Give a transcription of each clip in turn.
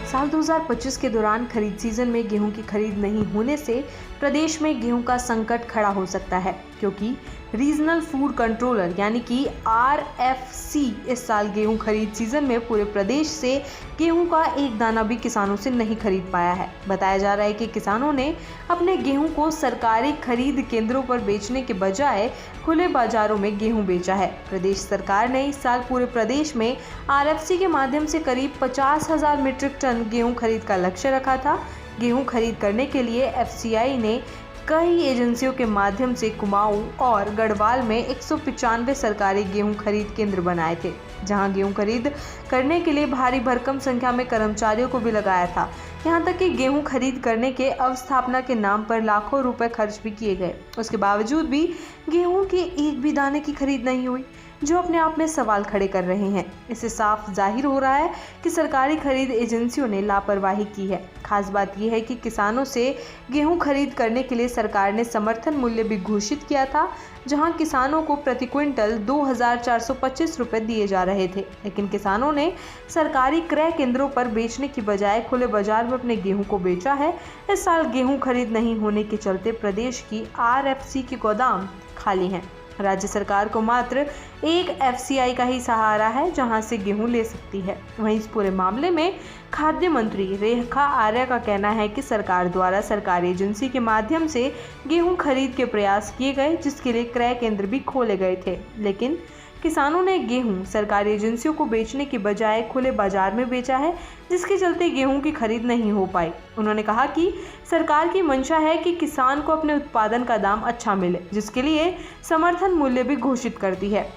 साल 2025 के दौरान खरीद सीजन में गेहूं की खरीद नहीं होने से प्रदेश में गेहूं का संकट खड़ा हो सकता है, क्योंकि रीजनल फूड कंट्रोलर यानी कि RFC इस साल गेहूं खरीद सीजन में पूरे प्रदेश से गेहूं का एक दाना भी किसानों से नहीं खरीद पाया है। बताया जा रहा है कि किसानों ने अपने गेहूं को सरकारी खरीद केंद्रों पर बेचने के बजाय खुले बाजारों में गेहूं बेचा है। प्रदेश सरकार ने इस साल पूरे प्रदेश में RFC के माध्यम से करीब 50,000 मीट्रिक टन गेहूं खरीद का लक्ष्य रखा था। गेहूं खरीद करने के लिए FCI ने कई एजेंसियों के माध्यम से कुमाऊं और गढ़वाल में 195 सरकारी गेहूं खरीद केंद्र बनाए थे, जहां गेहूं खरीद करने के लिए भारी भरकम संख्या में कर्मचारियों को भी लगाया था। यहां तक कि गेहूं खरीद करने के अवस्थापना के नाम पर लाखों रुपए खर्च भी किए गए। उसके बावजूद भी गेहूं के एक भी दाने की खरीद नहीं हुई, जो अपने आप में सवाल खड़े कर रहे हैं। इससे साफ जाहिर हो रहा है कि सरकारी खरीद एजेंसियों ने लापरवाही की है। खास बात यह है कि किसानों से गेहूं खरीद करने के लिए सरकार ने समर्थन मूल्य भी घोषित किया था, जहां किसानों को प्रति क्विंटल 2,425 रुपये दिए जा रहे थे, लेकिन किसानों ने सरकारी क्रय केंद्रों पर बेचने की बजाय खुले बाजार में अपने गेहूं को बेचा है। इस साल गेहूं खरीद नहीं होने के चलते प्रदेश की RFC के गोदाम खाली हैं। राज्य सरकार को मात्र एक FCI का ही सहारा है, जहां से गेहूं ले सकती है। वहीं इस पूरे मामले में खाद्य मंत्री रेखा आर्या का कहना है कि सरकार द्वारा सरकारी एजेंसी के माध्यम से गेहूं खरीद के प्रयास किए गए, जिसके लिए क्रय केंद्र भी खोले गए थे, लेकिन किसानों ने गेहूं सरकारी एजेंसियों को बेचने के बजाय खुले बाजार में बेचा है, जिसके चलते गेहूं की खरीद नहीं हो पाई। उन्होंने कहा कि सरकार की मंशा है कि किसान को अपने उत्पादन का दाम अच्छा मिले, जिसके लिए समर्थन मूल्य भी घोषित करती है,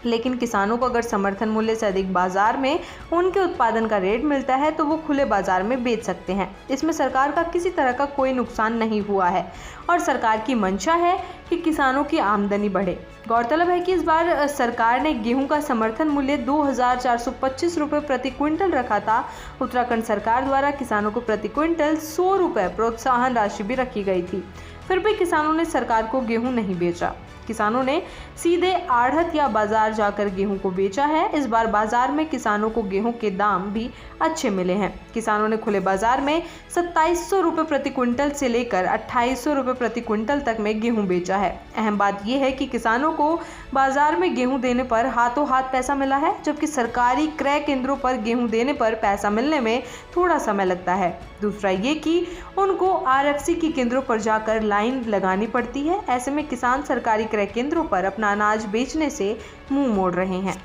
लेकिन किसानों को अगर समर्थन मूल्य से अधिक बाजार में उनके उत्पादन का रेट मिलता है तो वो खुले बाजार में बेच सकते हैं। इसमें सरकार का किसी तरह का कोई नुकसान नहीं हुआ है और सरकार की मंशा है कि किसानों की आमदनी बढ़े। गौरतलब है कि इस बार सरकार ने गेहूं का समर्थन मूल्य 2,425 रुपये प्रति क्विंटल रखा था। उत्तराखंड सरकार द्वारा किसानों को प्रति क्विंटल 100 रुपये प्रोत्साहन राशि भी रखी गई थी, फिर भी किसानों ने सरकार को गेहूं नहीं बेचा। किसानों ने सीधे आढ़त या बाजार जाकर गेहूं को बेचा है। इस बार बाजार में किसानों को गेहूं के दाम भी अच्छे मिले हैं। किसानों ने खुले बाजार में 2700 रुपये प्रति क्विंटल से लेकर 2800 रुपये प्रति क्विंटल तक में गेहूं बेचा है। अहम बात यह है कि किसानों को बाजार में गेहूं देने पर हाथों हाथ पैसा मिला है, जबकि सरकारी क्रय केंद्रों पर गेहूं देने पर पैसा मिलने में थोड़ा समय लगता है। दूसरा ये कि उनको RFC के केंद्रों पर जाकर लाइन लगानी पड़ती है। ऐसे में किसान सरकारी क्रय केंद्रों पर अपना अनाज बेचने से मुंह मोड़ रहे हैं।